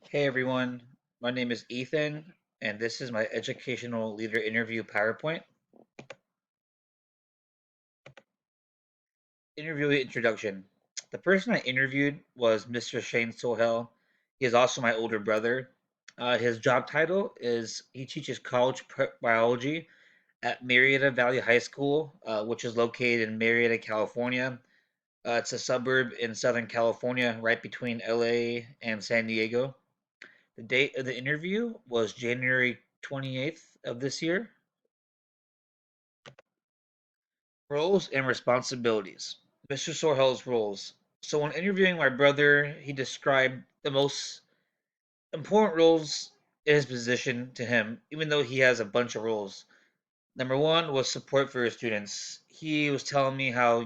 Hey everyone, my name is Ethan, and this is my educational leader interview PowerPoint. Interview introduction. The person I interviewed was Mr. Shane Sohel. He is also my older brother. His job title is he teaches college prep biology at Marietta Valley High School, which is located in Marietta, California. It's a suburb in Southern California, right between LA and San Diego. The date of the interview was January 28th of this year. Roles and responsibilities. Mr. Sorhel's roles. So, when interviewing my brother, he described the most important roles in his position to him, even though he has a bunch of roles. Number one was support for his students. He was telling me how,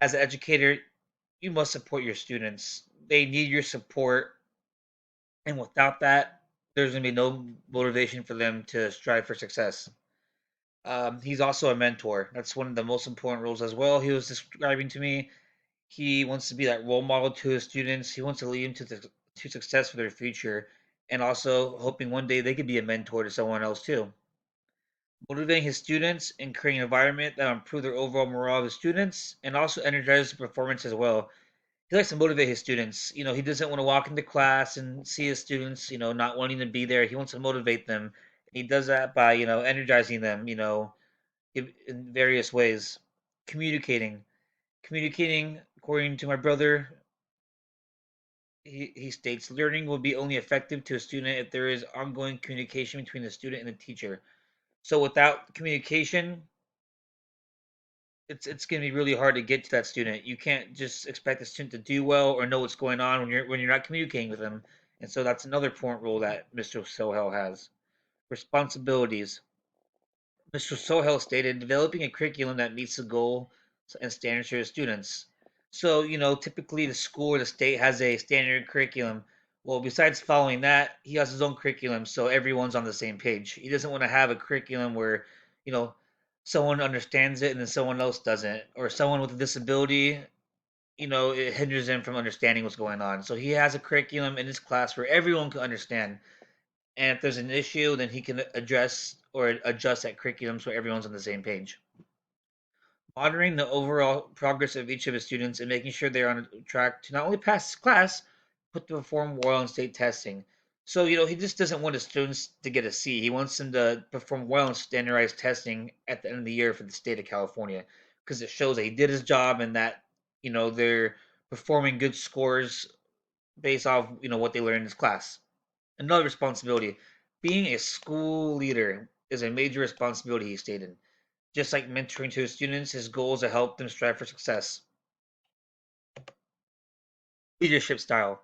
as an educator, you must support your students. They need your support, and without that, there's going to be no motivation for them to strive for success. He's also a mentor. That's one of the most important roles as well. He was describing to me he wants to be that role model to his students. He wants to lead them to success for their future, and also hoping one day they could be a mentor to someone else too. Motivating his students and creating an environment that will improve their overall morale of his students and also energize the performance as well. He likes to motivate his students. He doesn't want to walk into class and see his students, not wanting to be there. He wants to motivate them. He does that by, energizing them, in various ways. Communicating. Communicating, according to my brother, he states learning will be only effective to a student if there is ongoing communication between the student and the teacher. So without communication, it's going to be really hard to get to that student. You can't just expect the student to do well or know what's going on when you're not communicating with them. And so that's another important role that Mr. Sohel has. Responsibilities. Mr. Sohel stated developing a curriculum that meets the goal and standards for his students. So, typically the school or the state has a standard curriculum. Well, besides following that, he has his own curriculum, so everyone's on the same page. He doesn't want to have a curriculum where, you know, someone understands it and then someone else doesn't, or someone with a disability, it hinders them from understanding what's going on. So he has a curriculum in his class where everyone can understand. And if there's an issue, then he can address or adjust that curriculum so everyone's on the same page. Monitoring the overall progress of each of his students and making sure they're on track to not only pass class, but to perform well in state testing. So, he just doesn't want his students to get a C. He wants them to perform well in standardized testing at the end of the year for the state of California because it shows that he did his job and that, they're performing good scores based off, what they learned in his class. Another responsibility being a school leader is a major responsibility, he stated. Just like mentoring to his students, his goal is to help them strive for success. Leadership style.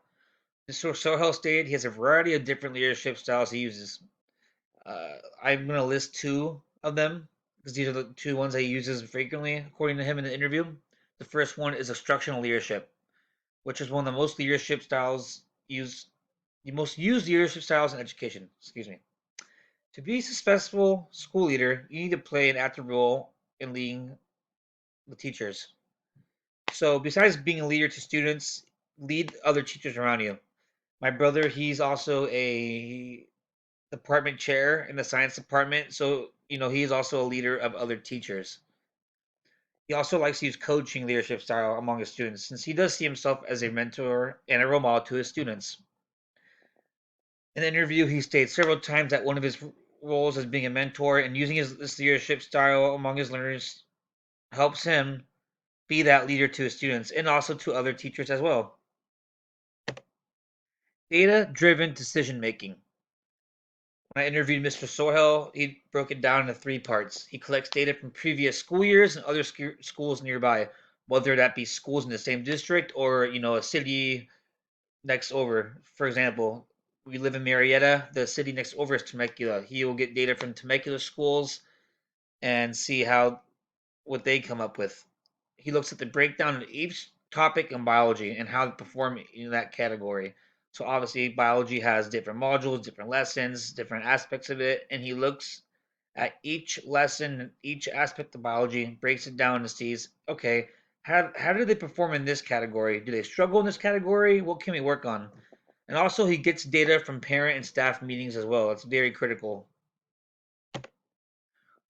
Mr. Sohel stated he has a variety of different leadership styles he uses. I'm going to list two of them because these are the two ones that he uses frequently, according to him in the interview. The first one is instructional leadership, which is one of the most leadership styles used, the most used leadership styles in education. Excuse me. To be a successful school leader, you need to play an active role in leading the teachers. So, besides being a leader to students, lead other teachers around you. My brother, he's also a department chair in the science department, so he's also a leader of other teachers. He also likes to use coaching leadership style among his students, since he does see himself as a mentor and a role model to his students. In the interview, he states several times that one of his roles as being a mentor and using this leadership style among his learners helps him be that leader to his students and also to other teachers as well. Data driven decision making. When I interviewed Mr. Sohel, he broke it down into three parts. He collects data from previous school years and other schools nearby, whether that be schools in the same district or a city next over. For example, we live in Marietta. The city next over is Temecula. He will get data from Temecula schools and see how what they come up with. He looks at the breakdown of each topic in biology and how to perform in that category. So obviously, biology has different modules, different lessons, different aspects of it, and he looks at each lesson, each aspect of biology, breaks it down and sees, okay, how do they perform in this category? Do they struggle in this category? What can we work on? And also, he gets data from parent and staff meetings as well. It's very critical.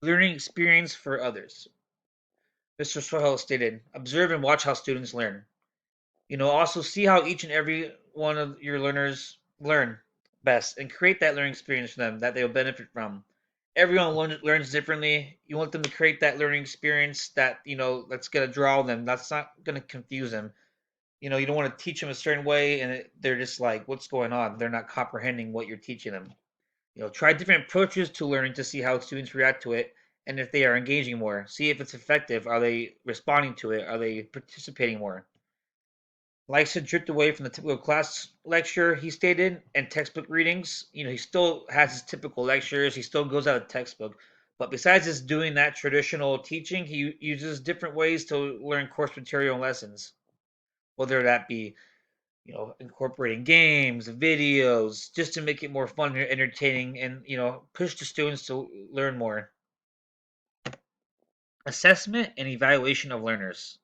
Learning experience for others. Mr. Sohel stated, observe and watch how students learn. Also see how each and every one of your learners learn best and create that learning experience for them that they'll benefit from. Everyone learns differently. You want them to create that learning experience that's going to draw them. That's not going to confuse them. You don't want to teach them a certain way and they're just like, what's going on? They're not comprehending what you're teaching them. Try different approaches to learning to see how students react to it and if they are engaging more. See if it's effective. Are they responding to it? Are they participating more? Likes to drift away from the typical class lecture, he stated, and textbook readings. He still has his typical lectures, he still goes out of textbook. But besides just doing that traditional teaching, he uses different ways to learn course material and lessons, whether that be, incorporating games, videos, just to make it more fun and entertaining and, push the students to learn more. Assessment and evaluation of learners.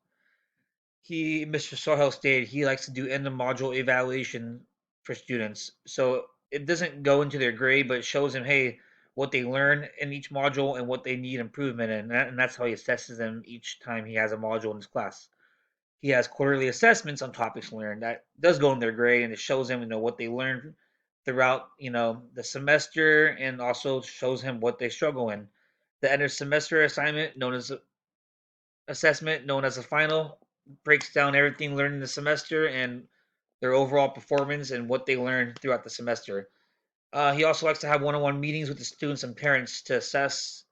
Mr. Sohel stated he likes to do end of module evaluation for students. So it doesn't go into their grade, but it shows them, hey, what they learn in each module and what they need improvement in. And that's how he assesses them each time he has a module in his class. He has quarterly assessments on topics learned. That does go in their grade and it shows them, what they learned throughout, the semester and also shows him what they struggle in. The end of semester assignment, known as assessment known as a final, breaks down everything learned in the semester and their overall performance and what they learned throughout the semester. He also likes to have one-on-one meetings with the students and parents to assess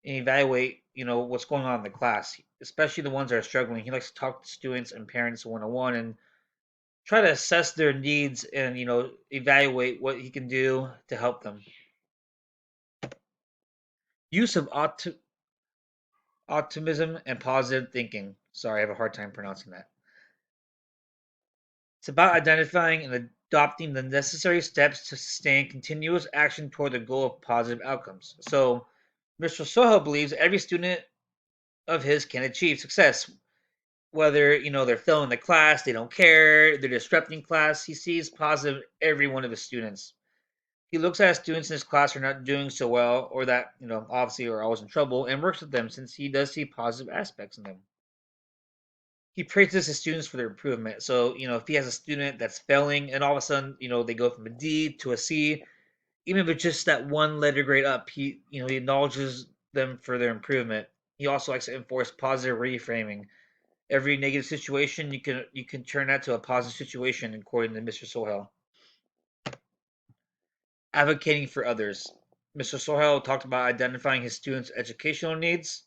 and evaluate, what's going on in the class, especially the ones that are struggling. He likes to talk to students and parents one-on-one and try to assess their needs and, evaluate what he can do to help them. Use of optimism and positive thinking. Sorry, I have a hard time pronouncing that. It's about identifying and adopting the necessary steps to sustain continuous action toward the goal of positive outcomes. So, Mr. Soho believes every student of his can achieve success, whether they're failing the class, they don't care, they're disrupting class. He sees positive in every one of his students. He looks at students in his class who are not doing so well, or that obviously are always in trouble, and works with them since he does see positive aspects in them. He praises his students for their improvement. So, if he has a student that's failing and all of a sudden, they go from a D to a C, even if it's just that one letter grade up, he acknowledges them for their improvement. He also likes to enforce positive reframing. Every negative situation, you can turn that to a positive situation, according to Mr. Sohel. Advocating for others. Mr. Sohel talked about identifying his students' educational needs,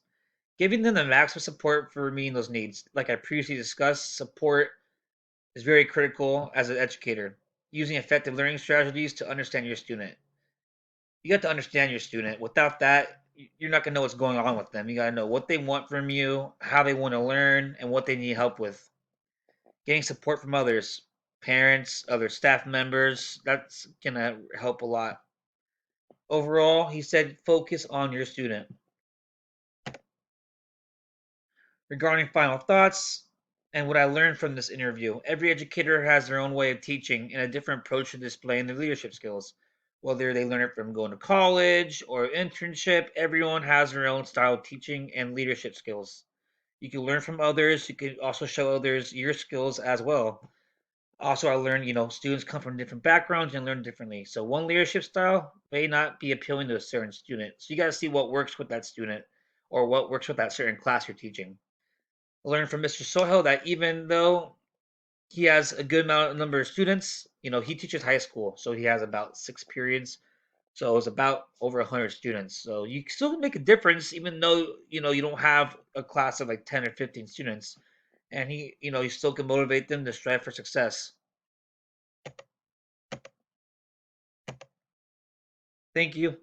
giving them the maximum support for meeting those needs. Like I previously discussed, support is very critical as an educator. Using effective learning strategies to understand your student. You got to understand your student. Without that, you're not going to know what's going on with them. You got to know what they want from you, how they want to learn, and what they need help with. Getting support from others, parents, other staff members, that's going to help a lot. Overall, he said focus on your student. Regarding final thoughts and what I learned from this interview, every educator has their own way of teaching and a different approach to displaying their leadership skills. Whether they learn it from going to college or internship, everyone has their own style of teaching and leadership skills. You can learn from others. You can also show others your skills as well. Also, I learned, students come from different backgrounds and learn differently. So one leadership style may not be appealing to a certain student. So you got to see what works with that student or what works with that certain class you're teaching. I learned from Mr. Sohel that even though he has a good number of students, he teaches high school, so he has about 6 periods. So it's about over 100 students. So you still make a difference, even though you don't have a class of like 10 or 15 students, and he still can motivate them to strive for success. Thank you.